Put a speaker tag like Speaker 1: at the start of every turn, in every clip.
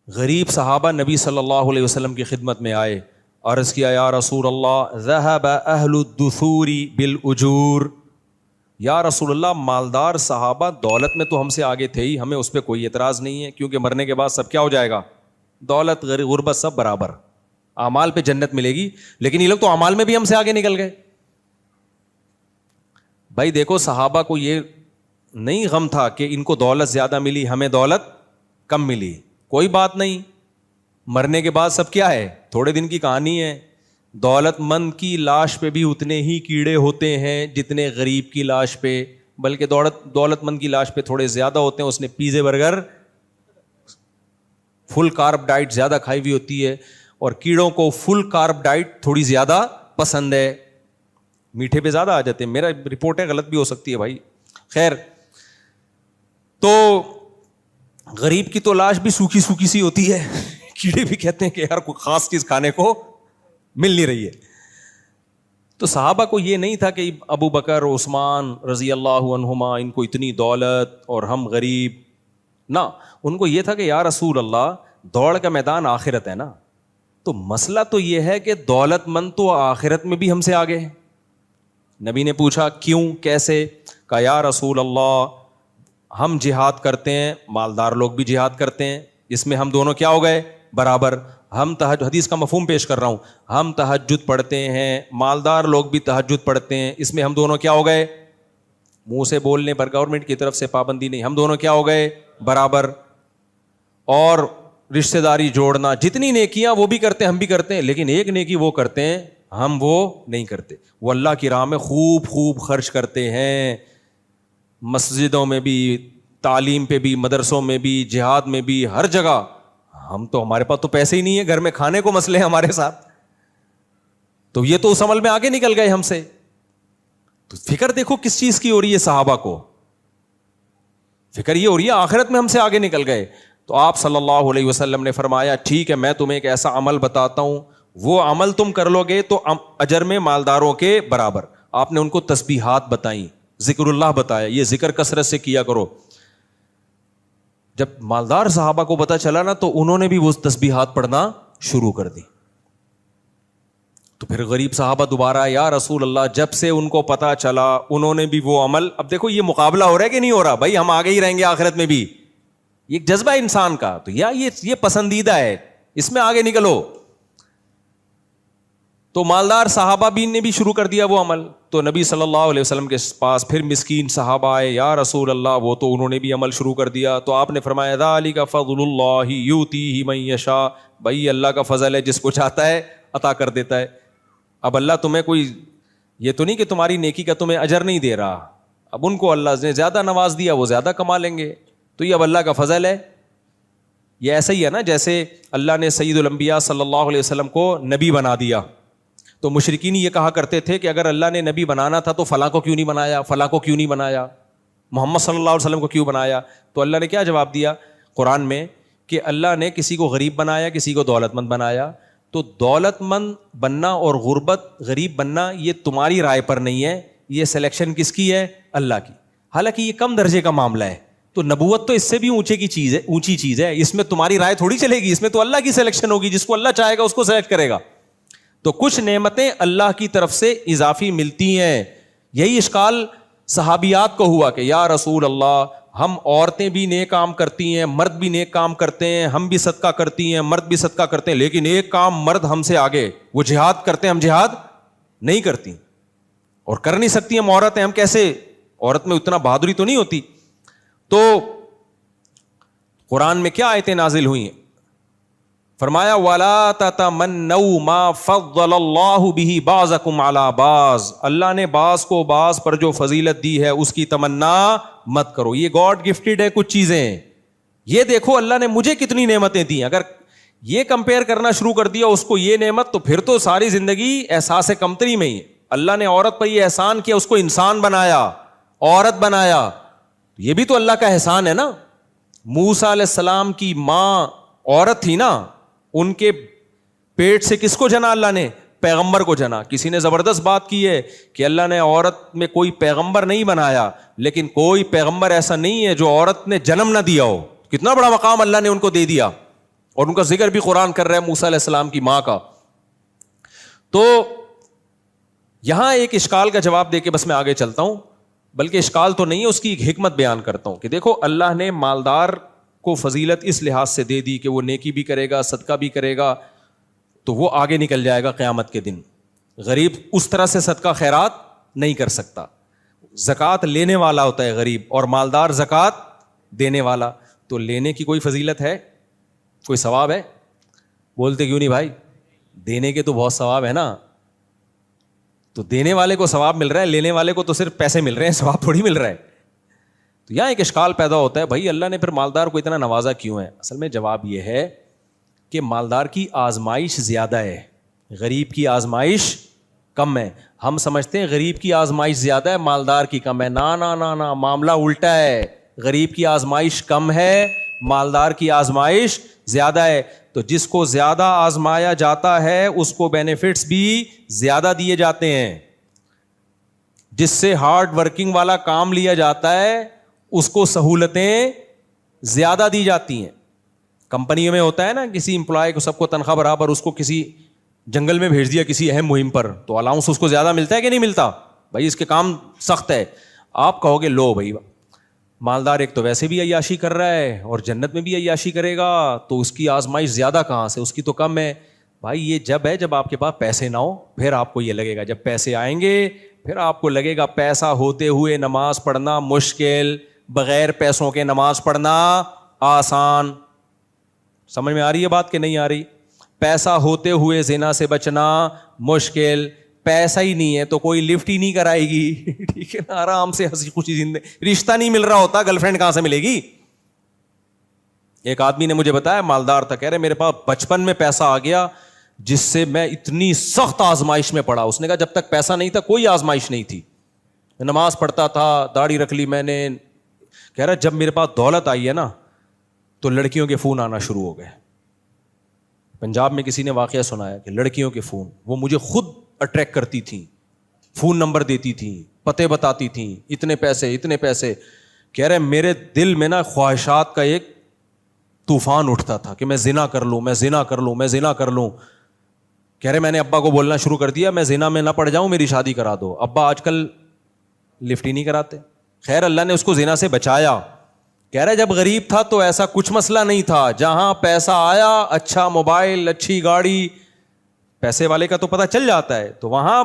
Speaker 1: غریب صحابہ نبی صلی اللہ علیہ وسلم کی خدمت میں آئے، عرض کیا یا رسول اللہ ذہب اہل الدثور بالاجور، یا رسول اللہ مالدار صحابہ دولت میں تو ہم سے آگے تھے ہی، ہمیں اس پہ کوئی اعتراض نہیں ہے، کیونکہ مرنے کے بعد سب کیا ہو جائے گا، دولت غربت سب برابر، اعمال پہ جنت ملے گی، لیکن یہ لوگ تو اعمال میں بھی ہم سے آگے نکل گئے۔ بھائی دیکھو صحابہ کو یہ نہیں غم تھا کہ ان کو دولت زیادہ ملی ہمیں دولت کم ملی، کوئی بات نہیں، مرنے کے بعد سب کیا ہے، تھوڑے دن کی کہانی ہے۔ دولت مند کی لاش پہ بھی اتنے ہی کیڑے ہوتے ہیں جتنے غریب کی لاش پہ، بلکہ دولت مند کی لاش پہ تھوڑے زیادہ ہوتے ہیں، اس نے پیزے برگر فل کارب ڈائٹ زیادہ کھائی ہوئی ہوتی ہے، اور کیڑوں کو فل کارب ڈائٹ تھوڑی زیادہ پسند ہے، میٹھے پہ زیادہ آ جاتے ہیں۔ میرا رپورٹیں غلط بھی ہو سکتی ہے بھائی، خیر۔ تو غریب کی تو لاش بھی سوکھی سوکھی سی ہوتی ہے، کیڑے بھی کہتے ہیں کہ یار کوئی خاص چیز کھانے کو مل نہیں رہی ہے۔ تو صحابہ کو یہ نہیں تھا کہ ابو بکر عثمان رضی اللہ عنہما ان کو اتنی دولت اور ہم غریب، نہ، ان کو یہ تھا کہ یا رسول اللہ دوڑ کا میدان آخرت ہے نا، تو مسئلہ تو یہ ہے کہ دولت مند تو آخرت میں بھی ہم سے آگے ہیں۔ نبی نے پوچھا کیوں کیسے؟ کہا یا رسول اللہ ہم جہاد کرتے ہیں، مالدار لوگ بھی جہاد کرتے ہیں، اس میں ہم دونوں کیا ہو گئے، برابر۔ ہم حدیث کا مفہوم پیش کر رہا ہوں، ہم تہجد پڑھتے ہیں، مالدار لوگ بھی تہجد پڑھتے ہیں، اس میں ہم دونوں کیا ہو گئے، منہ سے بولنے پر گورنمنٹ کی طرف سے پابندی نہیں، ہم دونوں کیا ہو گئے، برابر۔ اور رشتہ داری جوڑنا، جتنی نیکیاں وہ بھی کرتے ہیں ہم بھی کرتے ہیں، لیکن ایک نیکی وہ کرتے ہیں ہم وہ نہیں کرتے، وہ اللہ کی راہ میں خوب خوب خرچ کرتے ہیں، مسجدوں میں بھی، تعلیم پہ بھی، مدرسوں میں بھی، جہاد میں بھی، ہر جگہ۔ ہم تو، ہمارے پاس تو پیسے ہی نہیں ہے، گھر میں کھانے کو مسئلے ہیں ہمارے ساتھ، تو یہ تو اس عمل میں آگے نکل گئے ہم سے۔ تو فکر دیکھو کس چیز کی ہو رہی ہے صحابہ کو، فکر یہ ہو رہی ہے آخرت میں ہم سے آگے نکل گئے۔ تو آپ صلی اللہ علیہ وسلم نے فرمایا ٹھیک ہے میں تمہیں ایک ایسا عمل بتاتا ہوں، وہ عمل تم کر لو گے تو اجر میں مالداروں کے برابر۔ آپ نے ان کو تسبیحات بتائیں، ذکر اللہ بتایا، یہ ذکر کثرت سے کیا کرو۔ جب مالدار صحابہ کو پتہ چلا نا تو انہوں نے بھی وہ تسبیحات پڑھنا شروع کر دی۔ تو پھر غریب صحابہ دوبارہ یا رسول اللہ، جب سے ان کو پتہ چلا انہوں نے بھی وہ عمل، اب دیکھو یہ مقابلہ ہو رہا ہے کہ نہیں ہو رہا، بھائی ہم آگے ہی رہیں گے آخرت میں بھی، یہ جذبہ انسان کا، تو یہ پسندیدہ ہے، اس میں آگے نکلو۔ تو مالدار صحابہ بھی نے بھی شروع کر دیا وہ عمل۔ تو نبی صلی اللہ علیہ وسلم کے پاس پھر مسکین صحابہ آئے، یا رسول اللہ وہ تو انہوں نے بھی عمل شروع کر دیا۔ تو آپ نے فرمایا ذالک فضل اللہ یؤتیہ من یشاء، بھائی اللہ کا فضل ہے، جس کو چاہتا ہے عطا کر دیتا ہے۔ اب اللہ تمہیں کوئی یہ تو نہیں کہ تمہاری نیکی کا تمہیں اجر نہیں دے رہا، اب ان کو اللہ نے زیادہ نواز دیا، وہ زیادہ کما لیں گے، تو یہ اب اللہ کا فضل ہے۔ یہ ایسا ہی ہے نا جیسے اللہ نے سید الانبیاء صلی اللہ علیہ وسلم کو نبی بنا دیا، تو مشرکین یہ کہا کرتے تھے کہ اگر اللہ نے نبی بنانا تھا تو فلاں کو کیوں نہیں بنایا، فلاں کو کیوں نہیں بنایا، محمد صلی اللہ علیہ وسلم کو کیوں بنایا؟ تو اللہ نے کیا جواب دیا قرآن میں کہ اللہ نے کسی کو غریب بنایا، کسی کو دولت مند بنایا۔ تو دولت مند بننا اور غریب بننا یہ تمہاری رائے پر نہیں ہے، یہ سلیکشن کس کی ہے؟ اللہ کی۔ حالانکہ یہ کم درجے کا معاملہ ہے، تو نبوت تو اس سے بھی اونچی چیز ہے، اس میں تمہاری رائے تھوڑی چلے گی، اس میں تو اللہ کی سلیکشن ہوگی، جس کو اللہ چاہے گا اس کو سلیکٹ کرے گا۔ تو کچھ نعمتیں اللہ کی طرف سے اضافی ملتی ہیں۔ یہی اشکال صحابیات کو ہوا کہ یا رسول اللہ ہم عورتیں بھی نیک کام کرتی ہیں، مرد بھی نیک کام کرتے ہیں، ہم بھی صدقہ کرتی ہیں، مرد بھی صدقہ کرتے ہیں، لیکن ایک کام مرد ہم سے آگے، وہ جہاد کرتے ہیں، ہم جہاد نہیں کرتی، اور کر نہیں سکتی ہم عورتیں، ہم کیسے، عورت میں اتنا بہادری تو نہیں ہوتی۔ تو قرآن میں کیا آیتیں نازل ہوئی ہیں؟ فرمایا وَلَا تَتَمَنَّوْا مَا فَضَّلَ اللَّهُ بِهِ بَعْضَكُمْ عَلَى بَعْضٍ، اللہ نے بعض کو بعض پر جو فضیلت دی ہے اس کی تمنا مت کرو، یہ گاڈ گفٹڈ ہے کچھ چیزیں، یہ دیکھو اللہ نے مجھے کتنی نعمتیں دی، اگر یہ کمپیئر کرنا شروع کر دیا اس کو یہ نعمت، تو پھر تو ساری زندگی احساس کمتری میں ہی ہے۔ اللہ نے عورت پر یہ احسان کیا، اس کو انسان بنایا، عورت بنایا، یہ بھی تو اللہ کا احسان ہے نا۔ موسیٰ علیہ السلام کی ماں عورت تھی نا، ان کے پیٹ سے کس کو جنا اللہ نے؟ پیغمبر کو جنا۔ کسی نے زبردست بات کی ہے کہ اللہ نے عورت میں کوئی پیغمبر نہیں بنایا، لیکن کوئی پیغمبر ایسا نہیں ہے جو عورت نے جنم نہ دیا ہو، کتنا بڑا مقام اللہ نے ان کو دے دیا۔ اور ان کا ذکر بھی قرآن کر رہا ہے موسیٰ علیہ السلام کی ماں کا. تو یہاں ایک اشکال کا جواب دے کے بس میں آگے چلتا ہوں, بلکہ اشکال تو نہیں ہے, اس کی ایک حکمت بیان کرتا ہوں کہ دیکھو اللہ نے مالدار کو فضیلت اس لحاظ سے دے دی کہ وہ نیکی بھی کرے گا, صدقہ بھی کرے گا, تو وہ آگے نکل جائے گا قیامت کے دن. غریب اس طرح سے صدقہ خیرات نہیں کر سکتا. زکوٰۃ لینے والا ہوتا ہے غریب, اور مالدار زکوٰۃ دینے والا. تو لینے کی کوئی فضیلت ہے, کوئی ثواب ہے؟ بولتے کیوں نہیں بھائی؟ دینے کے تو بہت ثواب ہے نا. تو دینے والے کو ثواب مل رہا ہے, لینے والے کو تو صرف پیسے مل رہے ہیں, ثواب تھوڑی مل رہا ہے. تو یہاں ایک اشکال پیدا ہوتا ہے, بھائی اللہ نے پھر مالدار کو اتنا نوازا کیوں ہے؟ اصل میں جواب یہ ہے کہ مالدار کی آزمائش زیادہ ہے, غریب کی آزمائش کم ہے. ہم سمجھتے ہیں غریب کی آزمائش زیادہ ہے, مالدار کی کم ہے. نا نا نا نا, معاملہ الٹا ہے. غریب کی آزمائش کم ہے, مالدار کی آزمائش زیادہ ہے. تو جس کو زیادہ آزمایا جاتا ہے اس کو بینیفٹس بھی زیادہ دیے جاتے ہیں. جس سے ہارڈ ورکنگ والا کام لیا جاتا ہے اس کو سہولتیں زیادہ دی جاتی ہیں. کمپنیوں میں ہوتا ہے نا, کسی امپلائی کو سب کو تنخواہ برابر, اس کو کسی جنگل میں بھیج دیا کسی اہم مہم پر, تو الاؤنس اس کو زیادہ ملتا ہے کہ نہیں ملتا؟ بھائی اس کے کام سخت ہے. آپ کہو گے لو بھائی, مالدار ایک تو ویسے بھی عیاشی کر رہا ہے اور جنت میں بھی عیاشی کرے گا, تو اس کی آزمائش زیادہ کہاں سے, اس کی تو کم ہے. بھائی یہ جب ہے جب آپ کے پاس پیسے نہ ہو, پھر آپ کو یہ لگے گا. جب پیسے آئیں گے پھر آپ کو لگے گا پیسہ ہوتے ہوئے نماز پڑھنا مشکل, بغیر پیسوں کے نماز پڑھنا آسان. سمجھ میں آ رہی ہے بات کہ نہیں آ رہی؟ پیسہ ہوتے ہوئے زنا سے بچنا مشکل, پیسہ ہی نہیں ہے تو کوئی لفٹ ہی نہیں کرائے گی, ٹھیک ہے نا, آرام سے ہنسی خوشی زندگی. رشتہ نہیں مل رہا ہوتا, گرل فرینڈ کہاں سے ملے گی؟ ایک آدمی نے مجھے بتایا, مالدار تھا, کہہ رہے میرے پاس بچپن میں پیسہ آ گیا جس سے میں اتنی سخت آزمائش میں پڑا. اس نے کہا جب تک پیسہ نہیں تھا کوئی آزمائش نہیں تھی, نماز پڑھتا تھا, داڑھی رکھ لی میں نے. کہہ رہا جب میرے پاس دولت آئی ہے نا تو لڑکیوں کے فون آنا شروع ہو گئے. پنجاب میں کسی نے واقعہ سنایا کہ لڑکیوں کے فون, وہ مجھے خود اٹریکٹ کرتی تھیں, فون نمبر دیتی تھیں, پتے بتاتی تھیں, اتنے پیسے اتنے پیسے. کہہ رہے میرے دل میں نا خواہشات کا ایک طوفان اٹھتا تھا کہ میں زنا کر لوں, میں زنا کر لوں, میں زنا کر لوں. کہہ رہے میں نے ابا کو بولنا شروع کر دیا میں زنا میں نہ پڑ جاؤں, میری شادی کرا دو. ابا آج کل لفٹ ہی نہیں کراتے. خیر اللہ نے اس کو زنا سے بچایا. کہہ رہے جب غریب تھا تو ایسا کچھ مسئلہ نہیں تھا, جہاں پیسہ آیا, اچھا موبائل, اچھی گاڑی, پیسے والے کا تو پتہ چل جاتا ہے, تو وہاں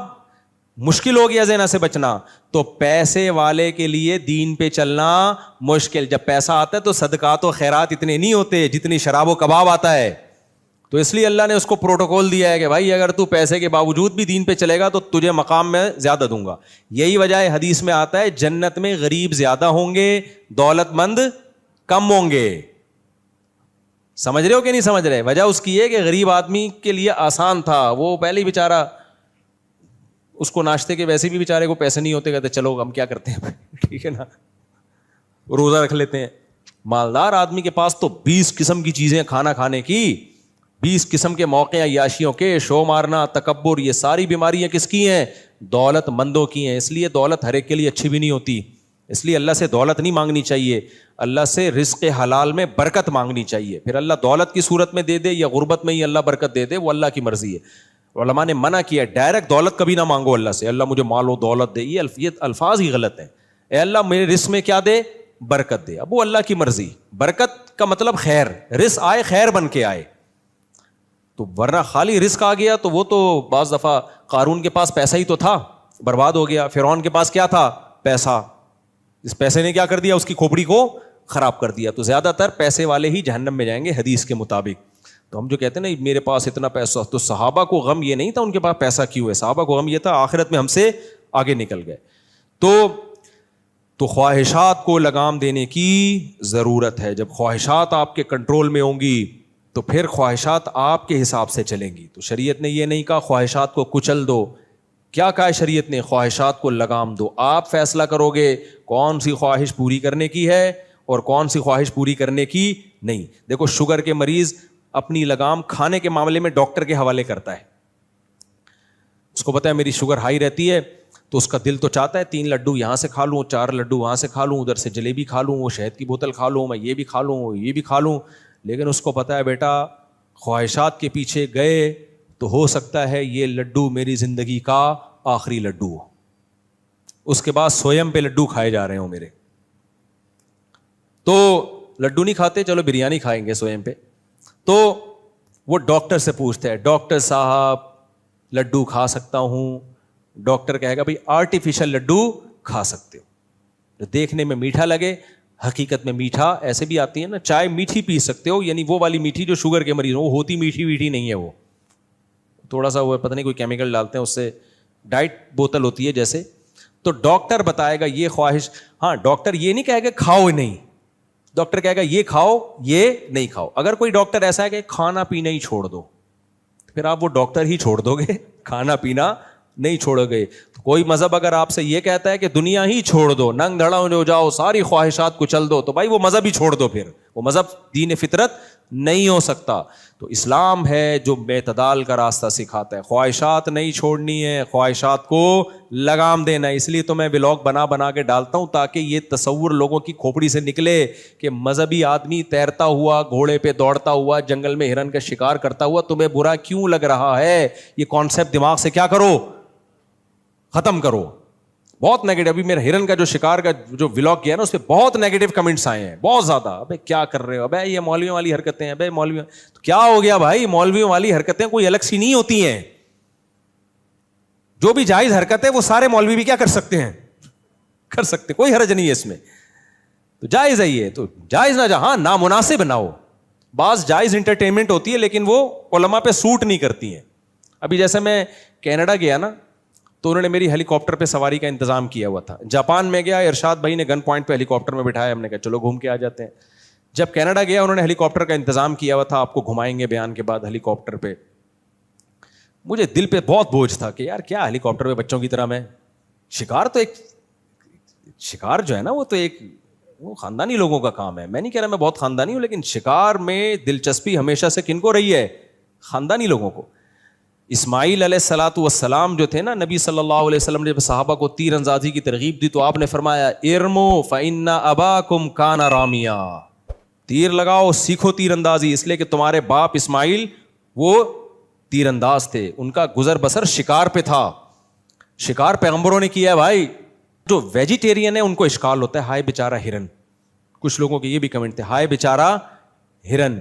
Speaker 1: مشکل ہو گیا زنا سے بچنا. تو پیسے والے کے لیے دین پہ چلنا مشکل. جب پیسہ آتا ہے تو صدقات و خیرات اتنے نہیں ہوتے جتنی شراب و کباب آتا ہے. تو اس لیے اللہ نے اس کو پروٹوکول دیا ہے کہ بھائی اگر تو پیسے کے باوجود بھی دین پہ چلے گا تو تجھے مقام میں زیادہ دوں گا. یہی وجہ ہے حدیث میں آتا ہے جنت میں غریب زیادہ ہوں گے, دولت مند کم ہوں گے. سمجھ رہے ہو کہ نہیں سمجھ رہے؟ وجہ اس کی ہے کہ غریب آدمی کے لیے آسان تھا, وہ پہلے ہی بیچارہ, اس کو ناشتے کے ویسے بھی بیچارے کو پیسے نہیں ہوتے, کہتے چلو ہم کیا کرتے ہیں ٹھیک ہے نا, روزہ رکھ لیتے ہیں. مالدار آدمی کے پاس تو 20 قسم کی چیزیں کھانا کھانے کی, 20 قسم کے موقع عیاشیوں کے, شو مارنا, تکبر, یہ ساری بیماریاں کس کی ہیں؟ دولت مندوں کی ہیں. اس لیے دولت ہر ایک کے لیے اچھی بھی نہیں ہوتی. اس لیے اللہ سے دولت نہیں مانگنی چاہیے, اللہ سے رزق حلال میں برکت مانگنی چاہیے. پھر اللہ دولت کی صورت میں دے دے یا غربت میں ہی اللہ برکت دے دے, وہ اللہ کی مرضی ہے. علماء نے منع کیا ڈائریکٹ دولت کبھی نہ مانگو اللہ سے, اللہ مجھے مال و دولت دے, یہ الفاظ ہی غلط ہیں. اے اللہ میرے رزق میں کیا دے؟ برکت دے. اب وہ اللہ کی مرضی. برکت کا مطلب خیر, رزق آئے خیر بن کے آئے. تو ورنہ خالی رزق آ گیا تو وہ تو بعض دفعہ قارون کے پاس پیسہ ہی تو تھا, برباد ہو گیا. فرعون کے پاس کیا تھا؟ پیسہ. اس پیسے نے کیا کر دیا؟ اس کی کھوپڑی کو خراب کر دیا. تو زیادہ تر پیسے والے ہی جہنم میں جائیں گے حدیث کے مطابق. تو ہم جو کہتے ہیں نا میرے پاس اتنا پیسہ, تو صحابہ کو غم یہ نہیں تھا ان کے پاس پیسہ کیوں ہے, صحابہ کو غم یہ تھا آخرت میں ہم سے آگے نکل گئے. تو خواہشات کو لگام دینے کی ضرورت ہے. جب خواہشات آپ کے کنٹرول میں ہوں گی تو پھر خواہشات آپ کے حساب سے چلیں گی. تو شریعت نے یہ نہیں کہا خواہشات کو کچل دو. کیا کہا ہے شریعت نے؟ خواہشات کو لگام دو. آپ فیصلہ کرو گے کون سی خواہش پوری کرنے کی ہے اور کون سی خواہش پوری کرنے کی نہیں. دیکھو شوگر کے مریض اپنی لگام کھانے کے معاملے میں ڈاکٹر کے حوالے کرتا ہے. اس کو پتا ہے میری شوگر ہائی رہتی ہے, تو اس کا دل تو چاہتا ہے 3 لڈو یہاں سے کھا لوں, 4 لڈو وہاں سے کھا لوں, ادھر سے جلیبی کھا لوں, وہ شہد کی بوتل کھا لوں, میں یہ بھی کھا لوں, یہ بھی کھا لوں. لیکن اس کو پتا ہے بیٹا خواہشات کے پیچھے گئے تو ہو سکتا ہے یہ لڈو میری زندگی کا آخری لڈو ہو, اس کے بعد سویم پہ لڈو کھائے جا رہے ہوں میرے. تو لڈو نہیں کھاتے, چلو بریانی کھائیں گے سویم پہ. تو وہ ڈاکٹر سے پوچھتے ہیں, ڈاکٹر صاحب لڈو کھا سکتا ہوں؟ ڈاکٹر کہے گا بھائی آرٹیفیشل لڈو کھا سکتے ہو, جو دیکھنے میں میٹھا لگے حقیقت میں میٹھا. ایسے بھی آتی ہے نا, چائے میٹھی پی سکتے ہو, یعنی وہ والی میٹھی جو شوگر کے مریض ہو, وہ ہوتی میٹھی ویٹھی نہیں ہے, وہ تھوڑا سا وہ پتہ نہیں کوئی کیمیکل ڈالتے ہیں, اس سے ڈائٹ بوتل ہوتی ہے جیسے. تو ڈاکٹر بتائے گا یہ خواہش, ہاں ڈاکٹر یہ نہیں کہے گا کھاؤ نہیں, ڈاکٹر کہے گا یہ کھاؤ یہ نہیں کھاؤ. اگر کوئی ڈاکٹر ایسا ہے کہ کھانا پینا ہی چھوڑ دو, پھر آپ وہ ڈاکٹر ہی چھوڑ دو گے, کھانا پینا نہیں چھوڑو گے. کوئی مذہب اگر آپ سے یہ کہتا ہے کہ دنیا ہی چھوڑ دو, ننگ دھڑا ہو جاؤ, ساری خواہشات کو چل دو, تو بھائی وہ مذہب ہی چھوڑ دو, پھر وہ مذہب دین فطرت نہیں ہو سکتا. تو اسلام ہے جو اعتدال کا راستہ سکھاتا ہے, خواہشات نہیں چھوڑنی ہے, خواہشات کو لگام دینا ہے. اس لیے تو میں ولاگ بنا بنا کے ڈالتا ہوں تاکہ یہ تصور لوگوں کی کھوپڑی سے نکلے کہ مذہبی آدمی تیرتا ہوا, گھوڑے پہ دوڑتا ہوا, جنگل میں ہرن کا شکار کرتا ہوا تمہیں برا کیوں لگ رہا ہے. یہ کانسیپٹ دماغ سے کیا کرو, ختم کرو. بہت نیگیٹو, ابھی میرا ہرن کا جو شکار کا جو ولاگ کیا نا اس پہ بہت نیگیٹو کمنٹس آئے ہیں, بہت زیادہ. ابے کیا کر رہے ہو, ابے یہ مولویوں والی حرکتیں, ابے مولویوں تو کیا ہو گیا بھائی, مولویوں والی حرکتیں کوئی الگ سی نہیں ہوتی ہیں. جو بھی جائز حرکت ہے وہ سارے مولوی بھی کیا کر سکتے ہیں, کر سکتے, کوئی حرج نہیں ہے اس میں. تو جائز ہے یہ, تو جائز نہ, ہاں نامناسب نہ ہو. بعض جائز انٹرٹینمنٹ ہوتی ہے لیکن وہ علماء پہ سوٹ نہیں کرتی ہیں. ابھی جیسے میں کینیڈا گیا نا, تو انہوں نے میری ہیلی کاپٹر پہ سواری کا انتظام کیا ہوا تھا. جاپان میں گیا, ارشاد بھائی نے گن پوائنٹ پہ ہیلی کاپٹر میں بٹھایا, ہم نے کہا چلو گھوم کے آ جاتے ہیں. جب کینیڈا گیا انہوں نے ہیلی کاپٹر کا انتظام کیا ہوا تھا, آپ کو گھمائیں گے بیان کے بعد ہیلی کاپٹر پہ. مجھے دل پہ بہت بوجھ تھا کہ یار کیا ہیلی کاپٹر پہ بچوں کی طرح میں, شکار تو ایک شکار جو ہے نا وہ تو ایک وہ خاندانی لوگوں کا کام ہے. میں نہیں کہہ رہا میں بہت خاندانی ہوں, لیکن شکار میں دلچسپی ہمیشہ سے کن کو رہی ہے, خاندانی لوگوں کو. اسماعیل علیہ الصلوۃ والسلام جو تھے نا, نبی صلی اللہ علیہ وسلم نے جب صحابہ کو تیر اندازی کی ترغیب دی تو آپ نے فرمایا ارمو فإن اباکم کان رامیا, تیر لگاؤ, سیکھو تیر اندازی, اس لیے کہ تمہارے باپ اسماعیل وہ تیر انداز تھے, ان کا گزر بسر شکار پہ تھا. شکار پیغمبروں نے کیا ہے بھائی. جو ویجیٹیرین ہے ان کو اشکال ہوتا ہے, ہائے بیچارہ ہرن. کچھ لوگوں کے یہ بھی کمنٹ تھے, ہائے بیچارہ ہرن.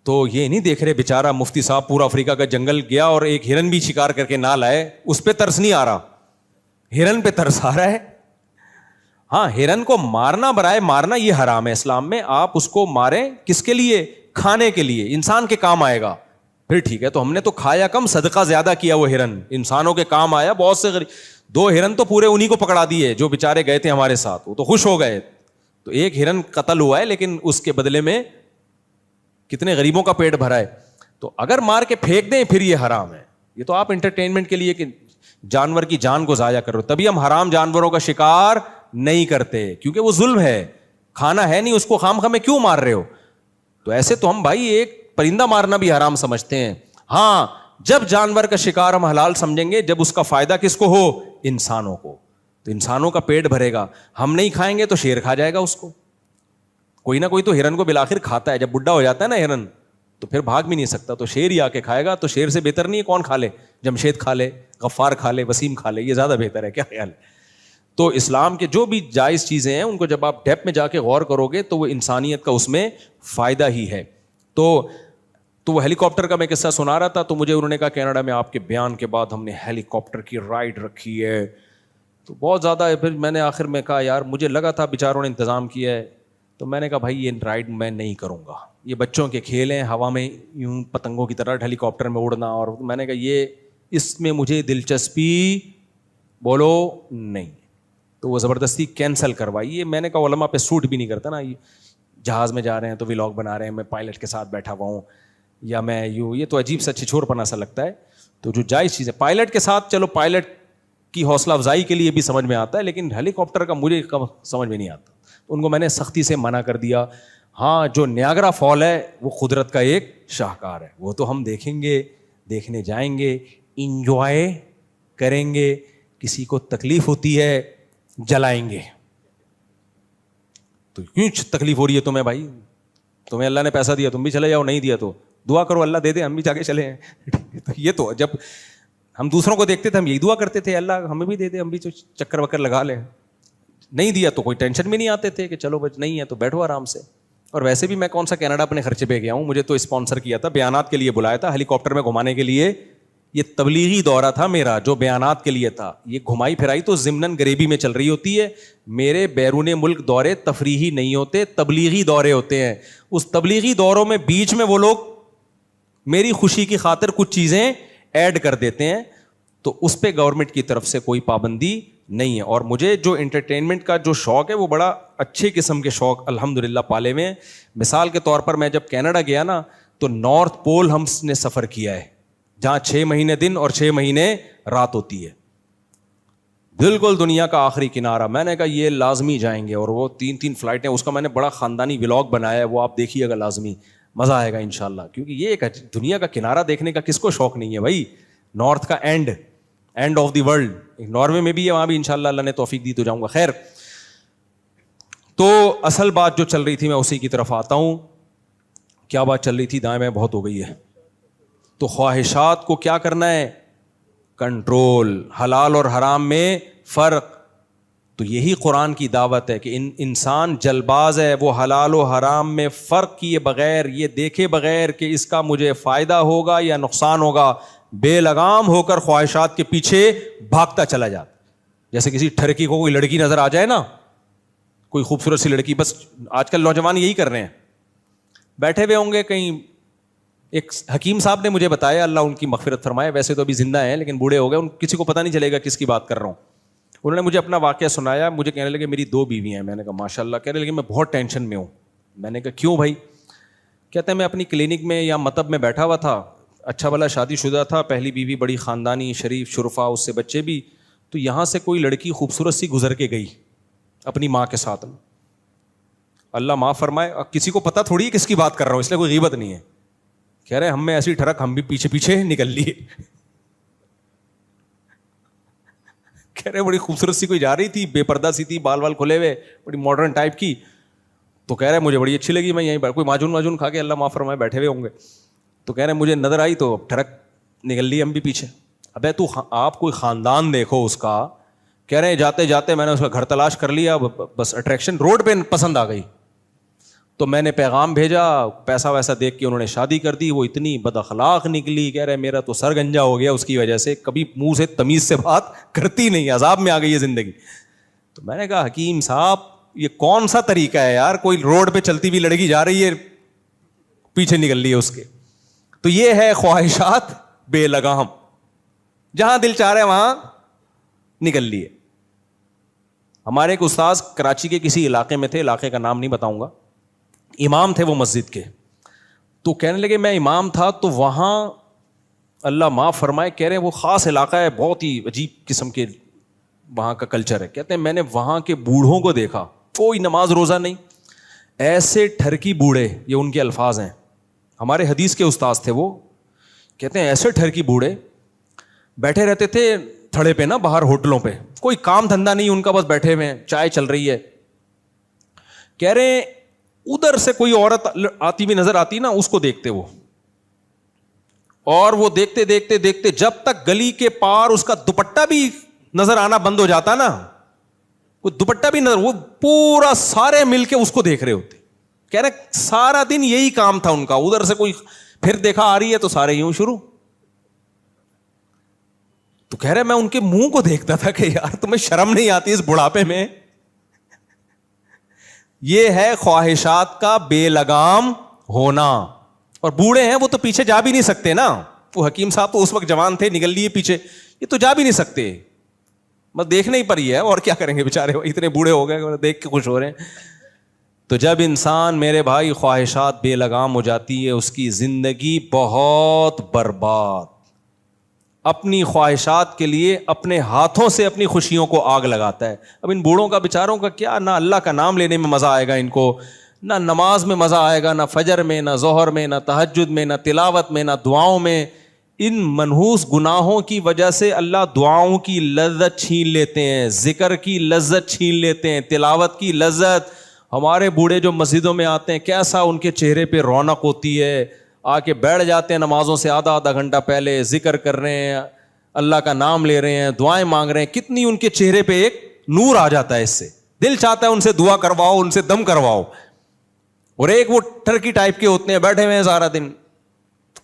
Speaker 1: تو یہ نہیں دیکھ رہے بیچارہ مفتی صاحب پورا افریقہ کا جنگل گیا اور ایک ہرن بھی شکار کر کے نہ لائے, اس پہ ترس نہیں آ رہا, ہرن پہ ترس آ رہا ہے. ہاں ہرن کو مارنا برائے مارنا یہ حرام ہے اسلام میں. آپ اس کو ماریں کس کے لیے, کھانے کے لیے, انسان کے کام آئے گا, پھر ٹھیک ہے. تو ہم نے تو کھایا کم, صدقہ زیادہ کیا. وہ ہرن انسانوں کے کام آیا. بہت سے 2 ہرن تو پورے انہی کو پکڑا دیے جو بےچارے گئے تھے ہمارے ساتھ, وہ تو خوش ہو گئے. تو ایک ہرن قتل ہوا ہے لیکن اس کے بدلے میں کتنے غریبوں کا پیٹ بھرا ہے. تو اگر مار کے پھینک دیں پھر یہ حرام ہے. یہ تو آپ انٹرٹینمنٹ کے لیے کہ جانور کی جان کو ضائع کر رہے ہو, تبھی ہم حرام جانوروں کا شکار نہیں کرتے, کیونکہ وہ ظلم ہے, کھانا ہے نہیں اس کو, خام خواہ میں کیوں مار رہے ہو. تو ایسے تو ہم بھائی ایک پرندہ مارنا بھی حرام سمجھتے ہیں. ہاں جب جانور کا شکار ہم حلال سمجھیں گے جب اس کا فائدہ کس کو ہو, انسانوں کو. تو انسانوں کا پیٹ بھرے گا, ہم نہیں کھائیں گے تو شیر کھا جائے گا اس کو. کوئی نہ کوئی تو ہرن کو بالآخر کھاتا ہے, جب بڈھا ہو جاتا ہے نا ہرن تو پھر بھاگ بھی نہیں سکتا, تو شیر ہی آ کے کھائے گا. تو شیر سے بہتر نہیں ہے کون کھا لے, جمشید کھا لے, غفار کھا لے, وسیم کھا لے, یہ زیادہ بہتر ہے. کیا خیال ہے. تو اسلام کے جو بھی جائز چیزیں ہیں ان کو جب آپ ڈیپ میں جا کے غور کرو گے تو وہ انسانیت کا اس میں فائدہ ہی ہے. تو وہ ہیلی کاپٹر کا میں قصہ سنا رہا تھا, تو مجھے انہوں نے کہا کینیڈا میں آپ کے بیان کے بعد ہم نے ہیلی کاپٹر کی رائڈ رکھی ہے. تو بہت زیادہ ہے. پھر میں نے آخر میں کہا یار مجھے لگا تھا بیچاروں نے انتظام کیا ہے, تو میں نے کہا بھائی یہ رائڈ میں نہیں کروں گا, یہ بچوں کے کھیل ہیں, ہوا میں یوں پتنگوں کی طرح ہیلی کاپٹر میں اڑنا, اور میں نے کہا یہ اس میں مجھے دلچسپی بولو نہیں. تو وہ زبردستی کینسل کروائی. یہ میں نے کہا علماء پہ سوٹ بھی نہیں کرتا نا, یہ جہاز میں جا رہے ہیں تو ولاگ بنا رہے ہیں, میں پائلٹ کے ساتھ بیٹھا ہوا ہوں, یا میں یوں, یہ تو عجیب سا چھچور پنا سا لگتا ہے. تو جو جائز چیز ہے پائلٹ کے ساتھ, چلو پائلٹ کی حوصلہ افزائی کے لیے بھی سمجھ میں آتا ہے, لیکن ہیلی کاپٹر کا مجھے سمجھ میں نہیں آتا. ان کو میں نے سختی سے منع کر دیا. ہاں جو نیاگرا فال ہے وہ قدرت کا ایک شاہکار ہے, وہ تو ہم دیکھیں گے, دیکھنے جائیں گے, انجوائے کریں گے. کسی کو تکلیف ہوتی ہے جلائیں گے. تو کیوں تکلیف ہو رہی ہے تمہیں بھائی, تمہیں اللہ نے پیسہ دیا تم بھی چلے جاؤ, نہیں دیا تو دعا کرو اللہ دے دے ہم بھی جا کے چلے ہیں. تو یہ تو جب ہم دوسروں کو دیکھتے تھے ہم یہی دعا کرتے تھے اللہ ہمیں بھی دے دے ہم بھی چکر وکر لگا لیں. نہیں دیا تو کوئی ٹینشن بھی نہیں آتے تھے کہ چلو بس نہیں ہے تو بیٹھو آرام سے. اور ویسے بھی میں کون سا کینیڈا اپنے خرچے پہ گیا ہوں, مجھے تو اسپانسر کیا تھا, بیانات کے لیے بلایا تھا, ہیلی کاپٹر میں گھمانے کے لیے. یہ تبلیغی دورہ تھا میرا جو بیانات کے لیے تھا. یہ گھمائی پھرائی تو ضمناً غریبی میں چل رہی ہوتی ہے. میرے بیرون ملک دورے تفریحی نہیں ہوتے, تبلیغی دورے ہوتے ہیں. اس تبلیغی دوروں میں بیچ میں وہ لوگ میری خوشی کی خاطر کچھ چیزیں ایڈ کر دیتے ہیں, تو اس پہ گورنمنٹ کی طرف سے کوئی پابندی نہیں ہے. اور مجھے جو انٹرٹینمنٹ کا جو شوق ہے وہ بڑا اچھے قسم کے شوق الحمدللہ پالے میں. مثال کے طور پر میں جب کینیڈا گیا نا تو نارتھ پول ہم نے سفر کیا ہے, جہاں 6 مہینے دن اور 6 مہینے رات ہوتی ہے, بالکل دنیا کا آخری کنارہ. میں نے کہا یہ لازمی جائیں گے, اور وہ 3 فلائٹیں, اس کا میں نے بڑا خاندانی ولاگ بنایا ہے, وہ آپ دیکھیے گا, لازمی مزہ آئے گا انشاءاللہ. کیونکہ یہ ایک دنیا کا کنارہ دیکھنے کا کس کو شوق نہیں ہے بھائی, نارتھ کا and of the world. Norway میں بھی ہے, وہاں بھی انشاءاللہ اللہ نے توفیق دی تو جاؤں گا. خیر, تو اصل بات جو چل رہی تھی میں اسی کی طرف آتا ہوں. کیا بات چل رہی تھی, دائیں بائیں بہت ہو گئی ہے. تو خواہشات کو کیا کرنا ہے, کنٹرول, حلال اور حرام میں فرق. تو یہی قرآن کی دعوت ہے کہ انسان جلباز ہے, وہ حلال و حرام میں فرق کیے بغیر, یہ دیکھے بغیر کہ اس کا مجھے فائدہ ہوگا یا نقصان ہوگا, بے لگام ہو کر خواہشات کے پیچھے بھاگتا چلا جاتا. جیسے کسی ٹھرکی کو کوئی لڑکی نظر آ جائے نا, کوئی خوبصورت سی لڑکی, بس آج کل نوجوان یہی کر رہے ہیں, بیٹھے ہوئے ہوں گے کہیں. ایک حکیم صاحب نے مجھے بتایا, اللہ ان کی مغفرت فرمائے, ویسے تو ابھی زندہ ہیں لیکن بوڑھے ہو گئے, ان کسی کو پتہ نہیں چلے گا کس کی بات کر رہا ہوں. انہوں نے مجھے اپنا واقعہ سنایا, مجھے کہنے لگے میری 2 بیوی ہیں. میں نے کہا ماشاء اللہ. کہنے لگے میں بہت ٹینشن میں ہوں. میں نے کہا کیوں بھائی؟ کہتے ہیں میں اپنی کلینک میں یا مطب میں بیٹھا ہوا تھا, اچھا بھلا شادی شدہ تھا, پہلی بیوی بڑی خاندانی شریف شرفا, اس سے بچے بھی. تو یہاں سے کوئی لڑکی خوبصورت سی گزر کے گئی اپنی ماں کے ساتھ. اللہ معاف فرمائے, کسی کو پتہ تھوڑی ہے کس کی بات کر رہا ہوں, اس لیے کوئی غیبت نہیں ہے. کہہ رہے ہم میں ایسی ٹھڑک, ہم بھی پیچھے پیچھے نکل لیے. کہہ رہے بڑی خوبصورت سی کوئی جا رہی تھی, بے پردہ سی تھی, بال کھلے ہوئے, بڑی ماڈرن ٹائپ کی. تو کہہ رہے مجھے بڑی اچھی لگی, میں یہیں کوئی ماجون کھا کے اللہ معاف فرمائے بیٹھے ہوئے ہوں گے. تو کہہ رہے مجھے نظر آئی تو ٹھڑک نکل لی, ہم بھی پیچھے. ابے تو آپ کوئی خاندان دیکھو اس کا. کہہ رہے جاتے جاتے میں نے اس کا گھر تلاش کر لیا, بس اٹریکشن روڈ پہ پسند آ گئی. تو میں نے پیغام بھیجا, پیسہ ویسا دیکھ کے انہوں نے شادی کر دی. وہ اتنی بد اخلاق نکلی, کہہ رہے میرا تو سر گنجا ہو گیا اس کی وجہ سے, کبھی منہ سے تمیز سے بات کرتی نہیں, عذاب میں آ گئی ہے زندگی. تو میں نے کہا حکیم صاحب یہ کون سا طریقہ ہے یار, کوئی روڈ پہ چلتی ہوئی لڑکی جا رہی ہے پیچھے نکل لی ہے اس کے. تو یہ ہے خواہشات بے لگام, جہاں دل چاہ رہے وہاں نکل لیے. ہمارے ایک استاذ کراچی کے کسی علاقے میں تھے, علاقے کا نام نہیں بتاؤں گا, امام تھے وہ مسجد کے. تو کہنے لگے میں امام تھا تو وہاں اللہ معاف فرمائے, کہہ رہے وہ خاص علاقہ ہے, بہت ہی عجیب قسم کے وہاں کا کلچر ہے. کہتے ہیں میں نے وہاں کے بوڑھوں کو دیکھا, کوئی نماز روزہ نہیں, ایسے ٹھرکی بوڑھے, یہ ان کے الفاظ ہیں, ہمارے حدیث کے استاذ تھے وہ. کہتے ہیں ایسے ٹھرکی بوڑھے بیٹھے رہتے تھے تھڑے پہ نا, باہر ہوٹلوں پہ, کوئی کام دھندا نہیں ان کا, بس بیٹھے ہوئے ہیں, چائے چل رہی ہے. کہہ رہے ادھر سے کوئی عورت آتی ہوئی نظر آتی نا, اس کو دیکھتے وہ, اور وہ دیکھتے دیکھتے دیکھتے جب تک گلی کے پار اس کا دوپٹہ بھی نظر آنا بند ہو جاتا نا, وہ دوپٹہ بھی نظر, وہ پورا سارے مل کے اس کو دیکھ رہے ہوتے. کہہ رہے سارا دن یہی کام تھا ان کا, ادھر سے کوئی پھر دیکھا آ رہی ہے تو سارے یوں شروع. تو کہہ رہے میں ان کے منہ کو دیکھتا تھا کہ یار تمہیں شرم نہیں آتی اس بڑھاپے میں. یہ ہے خواہشات کا بے لگام ہونا. اور بوڑھے ہیں وہ تو پیچھے جا بھی نہیں سکتے نا, وہ حکیم صاحب تو اس وقت جوان تھے, نکل لیے پیچھے, یہ تو جا بھی نہیں سکتے, بس دیکھنے ہی پر ہی ہے, اور کیا کریں گے بیچارے, اتنے بوڑھے ہو گئے, دیکھ کے خوش ہو رہے ہیں. تو جب انسان میرے بھائی خواہشات بے لگام ہو جاتی ہے, اس کی زندگی بہت برباد. اپنی خواہشات کے لیے اپنے ہاتھوں سے اپنی خوشیوں کو آگ لگاتا ہے. اب ان بوڑھوں کا بیچاروں کا کیا, نہ اللہ کا نام لینے میں مزہ آئے گا ان کو, نہ نماز میں مزہ آئے گا, نہ فجر میں, نہ ظہر میں, نہ تہجد میں, نہ تلاوت میں, نہ دعاؤں میں. ان منحوس گناہوں کی وجہ سے اللہ دعاؤں کی لذت چھین لیتے ہیں, ذکر کی لذت چھین لیتے ہیں, تلاوت کی لذت, ہمارے بوڑھے جو مسجدوں میں آتے ہیں کیسا ان کے چہرے پہ رونق ہوتی ہے, آ کے بیٹھ جاتے ہیں نمازوں سے آدھا آدھا گھنٹہ پہلے, ذکر کر رہے ہیں, اللہ کا نام لے رہے ہیں, دعائیں مانگ رہے ہیں, کتنی ان کے چہرے پہ ایک نور آ جاتا ہے, اس سے دل چاہتا ہے ان سے دعا کرواؤ, ان سے دم کرواؤ. اور ایک وہ ٹرکی ٹائپ کے ہوتے ہیں بیٹھے ہوئے ہیں سارا دن,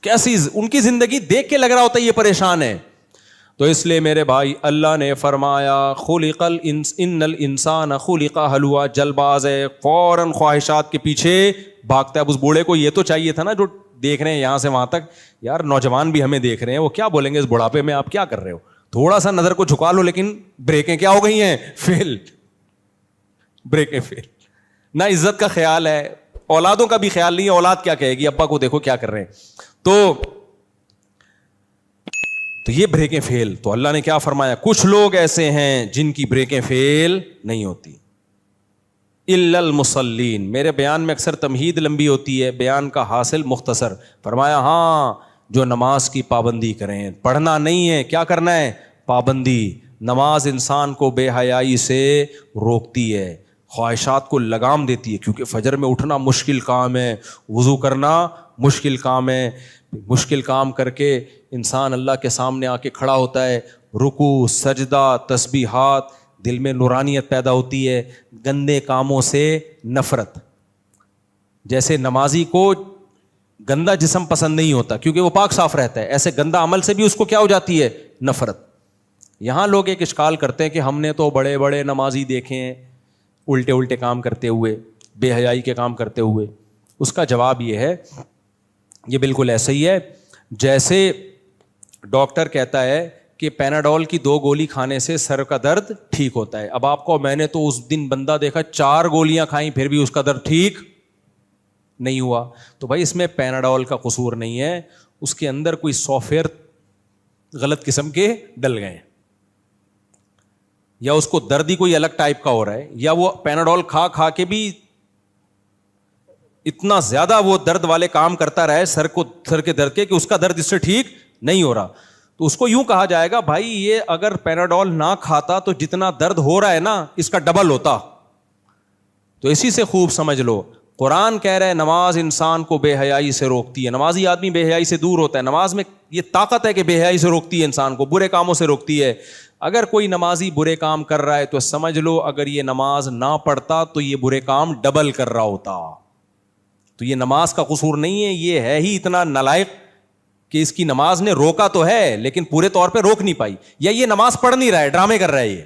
Speaker 1: کیسی ان کی زندگی دیکھ کے لگ رہا ہوتا ہے یہ پریشان ہے. تو اس لیے میرے بھائی اللہ نے فرمایا خلق ان الانسان خلق ہلوا, جل باز ہے, فوراً خواہشات کے پیچھے بھاگتا ہے. اب اس بوڑھے کو یہ تو چاہیے تھا نا, جو دیکھ رہے ہیں یہاں سے وہاں تک, یار نوجوان بھی ہمیں دیکھ رہے ہیں, وہ کیا بولیں گے اس بڑھاپے میں آپ کیا کر رہے ہو, تھوڑا سا نظر کو جھکا لو, لیکن بریکیں کیا ہو گئی ہیں, فیل, بریکیں فیل. نہ عزت کا خیال ہے, اولادوں کا بھی خیال نہیں ہے, اولاد کیا کہے گی ابا کو دیکھو کیا کر رہے ہیں. تو یہ بریکیں فیل. تو اللہ نے کیا فرمایا, کچھ لوگ ایسے ہیں جن کی بریکیں فیل نہیں ہوتی, الا المصلین. میرے بیان میں اکثر تمہید لمبی ہوتی ہے, بیان کا حاصل مختصر. فرمایا ہاں جو نماز کی پابندی کریں, پڑھنا نہیں ہے, کیا کرنا ہے, پابندی. نماز انسان کو بے حیائی سے روکتی ہے, خواہشات کو لگام دیتی ہے, کیونکہ فجر میں اٹھنا مشکل کام ہے, وضو کرنا مشکل کام ہے, مشکل کام کر کے انسان اللہ کے سامنے آ کے کھڑا ہوتا ہے, رکوع سجدہ تسبیحات, دل میں نورانیت پیدا ہوتی ہے, گندے کاموں سے نفرت. جیسے نمازی کو گندا جسم پسند نہیں ہوتا کیونکہ وہ پاک صاف رہتا ہے, ایسے گندا عمل سے بھی اس کو کیا ہو جاتی ہے, نفرت. یہاں لوگ ایک اشکال کرتے ہیں کہ ہم نے تو بڑے بڑے نمازی دیکھے ہیں الٹے الٹے کام کرتے ہوئے, بے حیائی کے کام کرتے ہوئے. اس کا جواب یہ ہے, یہ بالکل ایسا ہی ہے جیسے ڈاکٹر کہتا ہے کہ پیناڈول کی 2 گولی کھانے سے سر کا درد ٹھیک ہوتا ہے. اب آپ کو, میں نے تو اس دن بندہ دیکھا 4 گولیاں کھائیں پھر بھی اس کا درد ٹھیک نہیں ہوا. تو بھائی اس میں پیناڈول کا قصور نہیں ہے, اس کے اندر کوئی سافٹ ویئر غلط قسم کے ڈل گئے, یا اس کو درد ہی کوئی الگ ٹائپ کا ہو رہا ہے, یا وہ پیناڈول کھا کھا کے بھی اتنا زیادہ وہ درد والے کام کرتا رہے سر کے درد کے کہ اس کا درد اس سے ٹھیک نہیں ہو رہا. تو اس کو یوں کہا جائے گا, بھائی یہ اگر پیناڈول نہ کھاتا تو جتنا درد ہو رہا ہے نا اس کا ڈبل ہوتا. تو اسی سے خوب سمجھ لو, قرآن کہہ رہا ہے نماز انسان کو بے حیائی سے روکتی ہے. نمازی آدمی بے حیائی سے دور ہوتا ہے, نماز میں یہ طاقت ہے کہ بے حیائی سے روکتی ہے انسان کو, برے کاموں سے روکتی ہے. اگر کوئی نمازی برے کام کر رہا ہے تو سمجھ لو اگر یہ نماز نہ پڑھتا تو یہ برے کام ڈبل کر رہا ہوتا. تو یہ نماز کا قصور نہیں ہے, یہ ہے ہی اتنا نالائق کہ اس کی نماز نے روکا تو ہے لیکن پورے طور پہ روک نہیں پائی. یا یہ نماز پڑھ نہیں رہا ہے, ڈرامے کر رہا ہے. یہ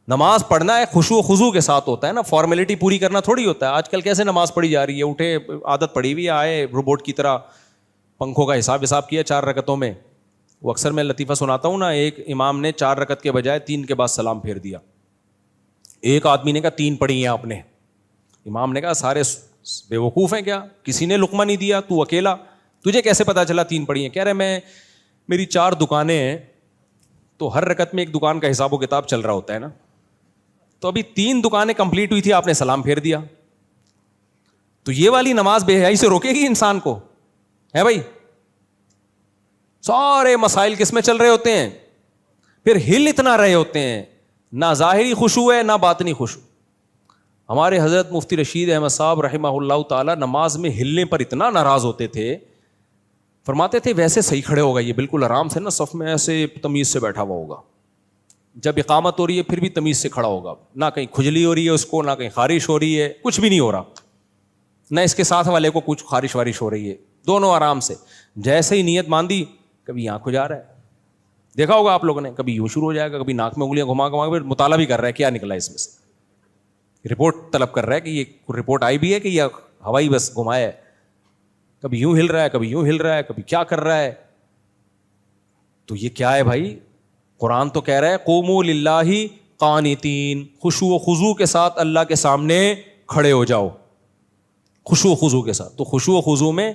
Speaker 1: نماز پڑھنا ہے خشوع و خضوع کے ساتھ ہوتا ہے نا, فارمیلٹی پوری کرنا تھوڑی ہوتا ہے. آج کل کیسے نماز پڑھی جا رہی ہے, اٹھے عادت پڑی ہوئی آئے روبوٹ کی طرح, پنکھوں کا حساب کیا 4 رکعتوں میں. وہ اکثر میں لطیفہ سناتا ہوں نا, ایک امام نے 4 رکعت کے بجائے 3 کے بعد سلام پھیر دیا. ایک آدمی نے کہا 3 پڑھی ہیں آپ نے. امام نے کہا سارے بے وقوف ہیں کیا, کسی نے لقمہ نہیں دیا, تو اکیلا, تجھے کیسے پتا چلا 3 پڑھی ہیں؟ کہہ رہے میری 4 دکانیں ہیں تو ہر رکعت میں ایک دکان کا حساب و کتاب چل رہا ہوتا ہے نا, تو ابھی 3 دکانیں کمپلیٹ ہوئی تھی, آپ نے سلام پھیر دیا. تو یہ والی نماز بے حیائی سے روکے گی انسان کو, ہے بھائی؟ سارے مسائل کس میں چل رہے ہوتے ہیں, پھر ہل اتنا رہے ہوتے ہیں, نہ ظاہری خشوع ہے نہ باطنی خشوع. ہمارے حضرت مفتی رشید احمد صاحب رحمہ اللہ تعالی نماز میں ہلنے پر اتنا ناراض ہوتے تھے, فرماتے تھے ویسے صحیح کھڑے ہوگا یہ, بالکل آرام سے نا صف میں ایسے تمیز سے بیٹھا ہوا ہوگا, جب اقامت ہو رہی ہے پھر بھی تمیز سے کھڑا ہوگا, نہ کہیں کھجلی ہو رہی ہے اس کو, نہ کہیں خارش ہو رہی ہے, کچھ بھی نہیں ہو رہا, نہ اس کے ساتھ والے کو کچھ خارش وارش ہو رہی ہے, دونوں آرام سے. جیسے ہی نیت باندھی, کبھی یہاں کو جا رہا ہے, دیکھا ہوگا آپ لوگوں نے, کبھی یوں شروع ہو جائے گا, کبھی ناک میں انگلیاں گھما پھر مطالعہ بھی کر رہا ہے کیا نکلا اس میں سے, رپورٹ طلب کر رہا ہے کہ یہ رپورٹ آئی بھی ہے کہ یہ ہوائی بس گھمایا ہے, کبھی یوں ہل رہا ہے, کبھی یوں ہل رہا ہے, کبھی کیا کر رہا ہے. تو یہ کیا ہے بھائی؟ قرآن تو کہہ رہا ہے قوموا للہ قانتین, خشوع و خضوع کے ساتھ اللہ کے سامنے کھڑے ہو جاؤ, خشوع و خضوع کے ساتھ. تو خشوع و خضوع میں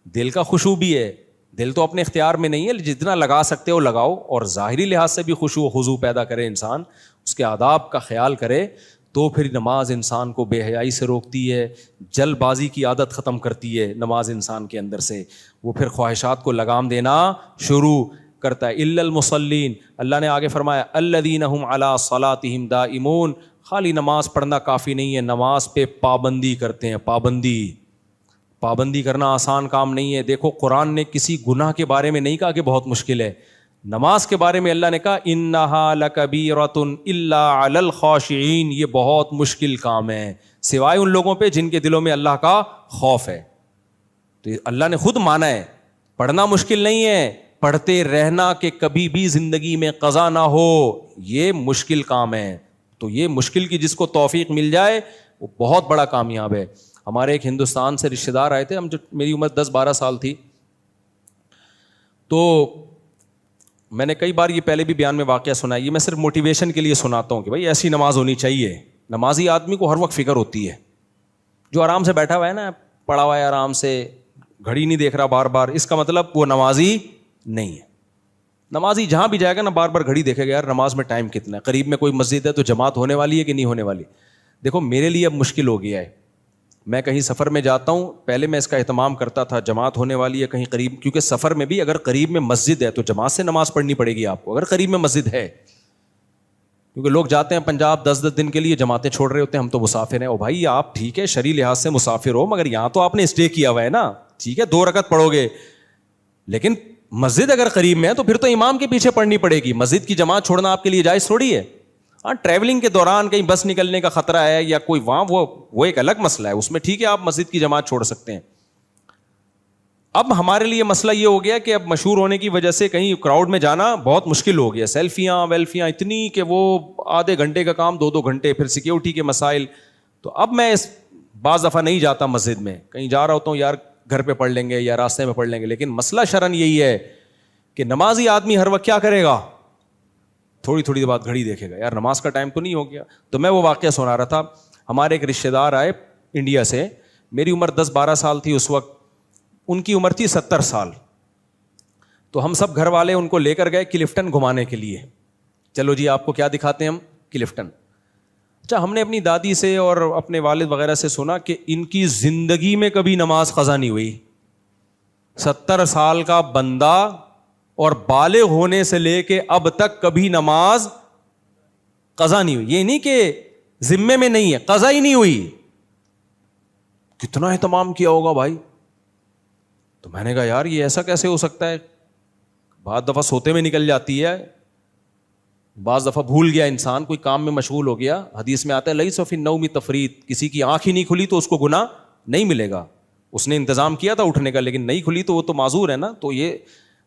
Speaker 1: دل کا خشوع بھی ہے, دل تو اپنے اختیار میں نہیں ہے, جتنا لگا سکتے ہو لگاؤ, اور ظاہری لحاظ سے بھی خشوع و خضوع پیدا کرے انسان, اس کے آداب کا خیال کرے, تو پھر نماز انسان کو بے حیائی سے روکتی ہے, جل بازی کی عادت ختم کرتی ہے نماز انسان کے اندر سے, وہ پھر خواہشات کو لگام دینا شروع کرتا ہے. الا المصلین, اللہ نے آگے فرمایا الذین هم علی صلاتهم دائمون, خالی نماز پڑھنا کافی نہیں ہے, نماز پہ پابندی کرتے ہیں. پابندی کرنا آسان کام نہیں ہے. دیکھو قرآن نے کسی گناہ کے بارے میں نہیں کہا کہ بہت مشکل ہے, نماز کے بارے میں اللہ نے کہا انہا لکبیرۃ الا علی الخاشعین, یہ بہت مشکل کام ہے سوائے ان لوگوں پہ جن کے دلوں میں اللہ کا خوف ہے. تو اللہ نے خود مانا ہے پڑھنا مشکل نہیں ہے, پڑھتے رہنا کہ کبھی بھی زندگی میں قضا نہ ہو, یہ مشکل کام ہے. تو یہ مشکل کی جس کو توفیق مل جائے وہ بہت بڑا کامیاب ہے. ہمارے ایک ہندوستان سے رشتہ دار آئے تھے, ہم جو میری عمر 10-12 سال تھی, تو میں نے کئی بار یہ پہلے بھی بیان میں واقعہ سنا ہے, یہ میں صرف موٹیویشن کے لیے سناتا ہوں کہ بھائی ایسی نماز ہونی چاہیے. نمازی آدمی کو ہر وقت فکر ہوتی ہے, جو آرام سے بیٹھا ہوا ہے نا, پڑا ہوا ہے آرام سے, گھڑی نہیں دیکھ رہا بار بار, اس کا مطلب وہ نمازی نہیں ہے. نمازی جہاں بھی جائے گا نا بار بار گھڑی دیکھے گا, یار نماز میں ٹائم کتنا ہے, قریب میں کوئی مسجد ہے تو جماعت ہونے والی ہے کہ نہیں ہونے والی. دیکھو میرے لیے اب مشکل ہو گیا ہے, میں کہیں سفر میں جاتا ہوں, پہلے میں اس کا اہتمام کرتا تھا جماعت ہونے والی ہے کہیں قریب, کیونکہ سفر میں بھی اگر قریب میں مسجد ہے تو جماعت سے نماز پڑھنی پڑے گی آپ کو, اگر قریب میں مسجد ہے. کیونکہ لوگ جاتے ہیں پنجاب 10 دن کے لیے, جماعتیں چھوڑ رہے ہوتے ہیں, ہم تو مسافر ہیں. او بھائی آپ ٹھیک ہے شرعی لحاظ سے مسافر ہو, مگر یہاں تو آپ نے اسٹے کیا ہوا ہے نا, ٹھیک ہے 2 رکعت پڑھو گے, لیکن مسجد اگر قریب میں ہے تو پھر تو امام کے پیچھے پڑھنی پڑے گی. مسجد کی جماعت چھوڑنا آپ کے لیے جائز تھوڑی ہے. ہاں ٹریولنگ کے دوران کہیں بس نکلنے کا خطرہ ہے یا کوئی وہاں, وہ ایک الگ مسئلہ ہے, اس میں ٹھیک ہے آپ مسجد کی جماعت چھوڑ سکتے ہیں. اب ہمارے لیے مسئلہ یہ ہو گیا کہ اب مشہور ہونے کی وجہ سے کہیں کراؤڈ میں جانا بہت مشکل ہو گیا. سیلفیاں ویلفیاں اتنی کہ وہ آدھے گھنٹے کا کام 2 گھنٹے, پھر سیکیورٹی کے مسائل. تو اب میں بعض دفعہ نہیں جاتا مسجد میں, کہیں جا رہا ہوتا ہوں یار گھر پہ پڑھ لیں گے یا راستے میں پڑھ لیں گے. لیکن مسئلہ شرعن یہی ہے کہ نمازی آدمی ہر وقت کیا کرے گا, تھوڑی تھوڑی دیر بعد گھڑی دیکھے گا, یار نماز کا ٹائم تو نہیں ہو گیا. تو میں وہ واقعہ سنا رہا تھا, ہمارے ایک رشتہ دار آئے انڈیا سے, میری عمر 10-12 سال تھی اس وقت, ان کی عمر تھی 70 سال. تو ہم سب گھر والے ان کو لے کر گئے کلفٹن گھمانے کے لیے. چلو جی آپ کو کیا دکھاتے ہیں ہم, کلفٹن. اچھا ہم نے اپنی دادی سے اور اپنے والد وغیرہ سے سنا کہ ان کی زندگی میں کبھی نماز قضا نہیں ہوئی. 70 سال کا بندہ اور بالغ ہونے سے لے کے اب تک کبھی نماز قضا نہیں ہوئی. یہ نہیں کہ ذمے میں نہیں ہے, قضا ہی نہیں ہوئی. کتنا اہتمام کیا ہوگا بھائی. تو میں نے کہا یار یہ ایسا کیسے ہو سکتا ہے, بعض دفعہ سوتے میں نکل جاتی ہے, بعض دفعہ بھول گیا انسان, کوئی کام میں مشغول ہو گیا. حدیث میں آتا ہے لیس فی النوم تفریط, کسی کی آنکھ ہی نہیں کھلی تو اس کو گناہ نہیں ملے گا. اس نے انتظام کیا تھا اٹھنے کا لیکن نہیں کھلی تو وہ تو معذور ہے نا. تو یہ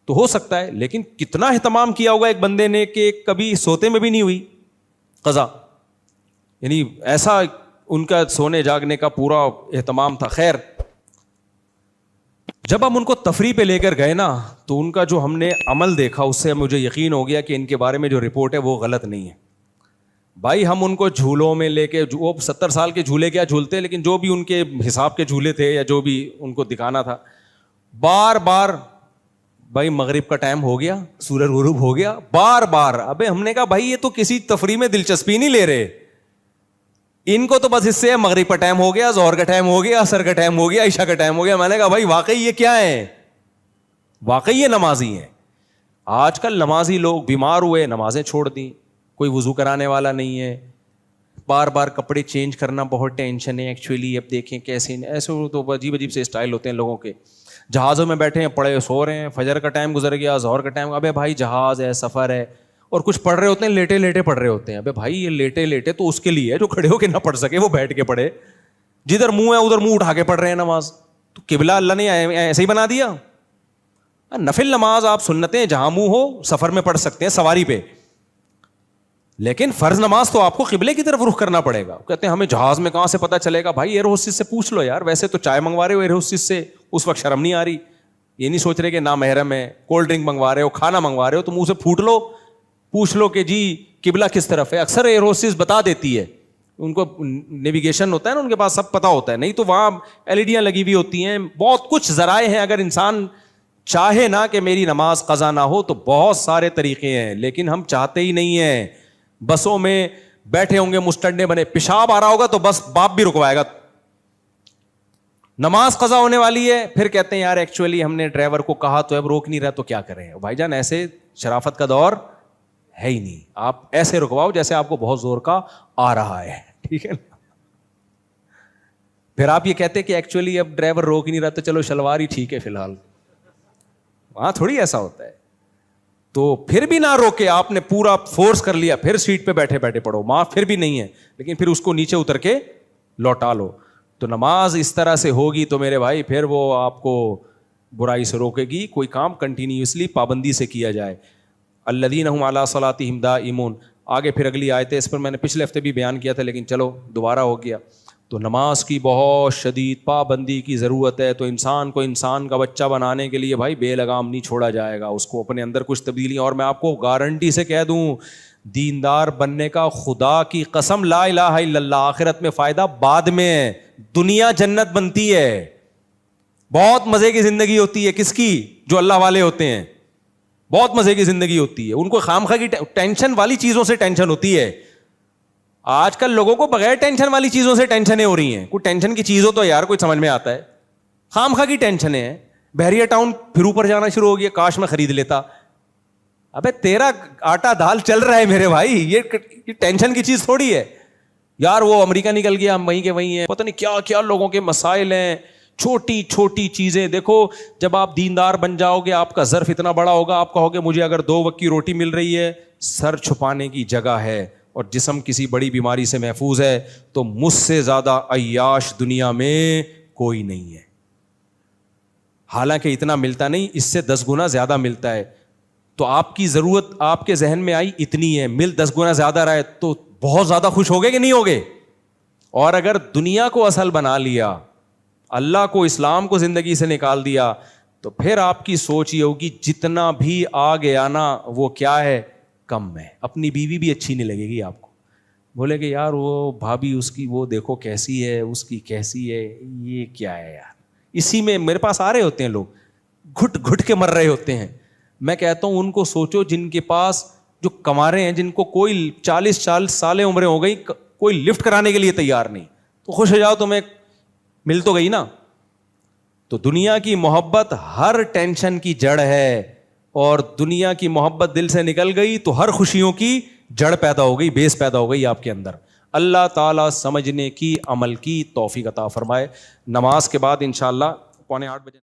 Speaker 1: تو ہو سکتا ہے, لیکن کتنا اہتمام کیا ہوگا ایک بندے نے کہ کبھی سوتے میں بھی نہیں ہوئی قضا. یعنی ایسا ان کا سونے جاگنے کا پورا اہتمام تھا. خیر جب ہم ان کو تفریح پہ لے کر گئے نا, تو ان کا جو ہم نے عمل دیکھا اس سے مجھے یقین ہو گیا کہ ان کے بارے میں جو رپورٹ ہے وہ غلط نہیں ہے. بھائی ہم ان کو جھولوں میں لے کے, وہ 70 سال کے جھولے کیا جھولتے, لیکن جو بھی ان کے حساب کے جھولے تھے یا جو بھی ان کو دکھانا تھا, بار بار بھائی مغرب کا ٹائم ہو گیا, سورج غروب ہو گیا, بار بار. ابے ہم نے کہا بھائی یہ تو کسی تفریح میں دلچسپی نہیں لے رہے, ان کو تو بس اس سے مغرب کا ٹائم ہو گیا, ظہر کا ٹائم ہو گیا, عصر کا ٹائم ہو گیا, عشاء کا ٹائم ہو گیا. میں نے کہا بھائی واقعی یہ کیا ہے, واقعی یہ نمازی ہیں. آج کل نمازی لوگ بیمار ہوئے, نمازیں چھوڑ دیں, کوئی وضو کرانے والا نہیں ہے, بار بار کپڑے چینج کرنا بہت ٹینشن ہے. ایکچولی اب دیکھیں کیسے, ایسے تو عجیب عجیب سے اسٹائل ہوتے ہیں لوگوں کے. جہازوں میں بیٹھے ہیں, پڑے سو رہے ہیں, فجر کا ٹائم گزر گیا, ظہر کا ٹائم, ابے بھائی جہاز ہے, سفر ہے, اور کچھ پڑھ رہے ہوتے ہیں لیٹے لیٹے پڑھ رہے ہوتے ہیں. ابے بھائی یہ لیٹے لیٹے تو اس کے لیے ہے جو کھڑے ہو کے نہ پڑھ سکے, وہ بیٹھ کے پڑھے. جدھر منہ ہے ادھر منہ اٹھا کے پڑھ رہے ہیں نماز. تو قبلہ اللہ نے ایسے ہی بنا دیا. نفل نماز آپ سنتیں جہاں منہ ہو سفر میں پڑھ سکتے ہیں, سواری پہ, لیکن فرض نماز تو آپ کو قبلے کی طرف رخ کرنا پڑے گا. کہتے ہیں ہمیں جہاز میں کہاں سے پتہ چلے گا. بھائی ایئر ہوسٹس سے پوچھ لو یار, ویسے تو چائے منگوا رہے ہو ایئر ہوسٹس سے, اس وقت شرم نہیں آ رہی, یہ نہیں سوچ رہے کہ نامحرم ہے. کولڈ ڈرنک منگوا رہے ہو, کھانا منگوا رہے ہو, تو منہ سے پھوٹ لو, پوچھ لو کہ جی قبلہ کس طرف ہے. اکثر ایئر ہوسٹس بتا دیتی ہے, ان کو نیویگیشن ہوتا ہے نا, ان کے پاس سب پتہ ہوتا ہے. نہیں تو وہاں ایلڈیاں لگی ہوئی ہوتی ہیں, بہت کچھ ذرائع ہیں. اگر انسان چاہے نا کہ میری نماز قضا نہ ہو تو بہت سارے طریقے ہیں, لیکن ہم چاہتے ہی نہیں ہیں. بسوں میں بیٹھے ہوں گے مستڈے بنے, پیشاب آ رہا ہوگا تو بس باپ بھی رکوائے گا, نماز قضا ہونے والی ہے, پھر کہتے ہیں یار ایکچولی ہم نے ڈرائیور کو کہا تو اب روک نہیں رہا تو کیا کریں. بھائی جان ایسے شرافت کا دور ہے ہی نہیں, آپ ایسے رکواؤ جیسے آپ کو بہت زور کا آ رہا ہے, ٹھیک ہے نا. پھر آپ یہ کہتے کہ ایکچولی اب ڈرائیور روک نہیں رہا تو چلو شلوار ہی ٹھیک ہے فی الحال, وہاں تھوڑی ایسا ہوتا ہے. تو پھر بھی نہ روکے, آپ نے پورا فورس کر لیا, پھر سیٹ پہ بیٹھے بیٹھے پڑھو, معاف پھر بھی نہیں ہے, لیکن پھر اس کو نیچے اتر کے لوٹا لو. تو نماز اس طرح سے ہوگی تو میرے بھائی پھر وہ آپ کو برائی سے روکے گی. کوئی کام کنٹینیوسلی پابندی سے کیا جائے. الذین هم علی صلاتہم دائمون. آگے پھر اگلی آیت ہے, اس پر میں نے پچھلے ہفتے بھی بیان کیا تھا لیکن چلو دوبارہ ہو گیا. تو نماز کی بہت شدید پابندی کی ضرورت ہے. تو انسان کو انسان کا بچہ بنانے کے لیے بھائی بے لگام نہیں چھوڑا جائے گا, اس کو اپنے اندر کچھ تبدیلی. اور میں آپ کو گارنٹی سے کہہ دوں, دیندار بننے کا خدا کی قسم لا الہ الا اللہ, آخرت میں فائدہ بعد میں ہے, دنیا جنت بنتی ہے. بہت مزے کی زندگی ہوتی ہے کس کی, جو اللہ والے ہوتے ہیں, بہت مزے کی زندگی ہوتی ہے. ان کو خامخواہ کی ٹینشن والی چیزوں سے ٹینشن ہوتی ہے. آج کل لوگوں کو بغیر ٹینشن والی چیزوں سے ٹینشنیں ہو رہی ہیں. کوئی ٹینشن کی چیز ہو تو یار کوئی سمجھ میں آتا ہے, خامخواہ کی ٹینشنیں ہیں. بحریہ ٹاؤن پھر اوپر جانا شروع ہو گیا, کاش میں خرید لیتا. ابے تیرا آٹا دال چل رہا ہے میرے بھائی, یہ ٹینشن کی چیز تھوڑی ہے یار. وہ امریکہ نکل گیا, ہم وہیں کے وہیں ہیں, پتہ نہیں کیا کیا لوگوں کے مسائل ہیں. چھوٹی چھوٹی چیزیں دیکھو, جب آپ دیندار بن جاؤ گے آپ کا ظرف اتنا بڑا ہوگا, آپ کہو گے مجھے اگر 2 وقت کی روٹی مل رہی ہے, سر چھپانے کی جگہ ہے اور جسم کسی بڑی بیماری سے محفوظ ہے, تو مجھ سے زیادہ عیاش دنیا میں کوئی نہیں ہے. حالانکہ اتنا ملتا نہیں, اس سے 10 گنا زیادہ ملتا ہے. تو آپ کی ضرورت آپ کے ذہن میں آئی اتنی ہے, مل 10 گنا زیادہ رہے تو بہت زیادہ خوش ہوگے کہ نہیں ہوگے. اور اگر دنیا کو اصل بنا لیا, اللہ کو اسلام کو زندگی سے نکال دیا, تو پھر آپ کی سوچ یہ ہوگی جتنا بھی آ گیا نا وہ کیا ہے, کم ہے. اپنی بیوی بھی اچھی نہیں لگے گی آپ کو, بولے کہ یار وہ بھابھی اس کی وہ دیکھو کیسی ہے, اس کی کیسی ہے, یہ کیا ہے یار. اسی میں میرے پاس آ رہے ہوتے ہیں لوگ, گھٹ گھٹ کے مر رہے ہوتے ہیں. میں کہتا ہوں ان کو سوچو جن کے پاس جو کما رہے ہیں, جن کو کوئی 40 سالیں عمریں ہو گئی, کوئی لفٹ کرانے کے لیے تیار نہیں, تو خوش ہو جاؤ, تمہیں مل تو گئی نا. تو دنیا کی محبت ہر ٹینشن کی جڑ ہے, اور دنیا کی محبت دل سے نکل گئی تو ہر خوشیوں کی جڑ پیدا ہو گئی, بیس پیدا ہو گئی آپ کے اندر. اللہ تعالیٰ سمجھنے کی عمل کی توفیق عطا فرمائے. نماز کے بعد انشاءاللہ 7:45 بجے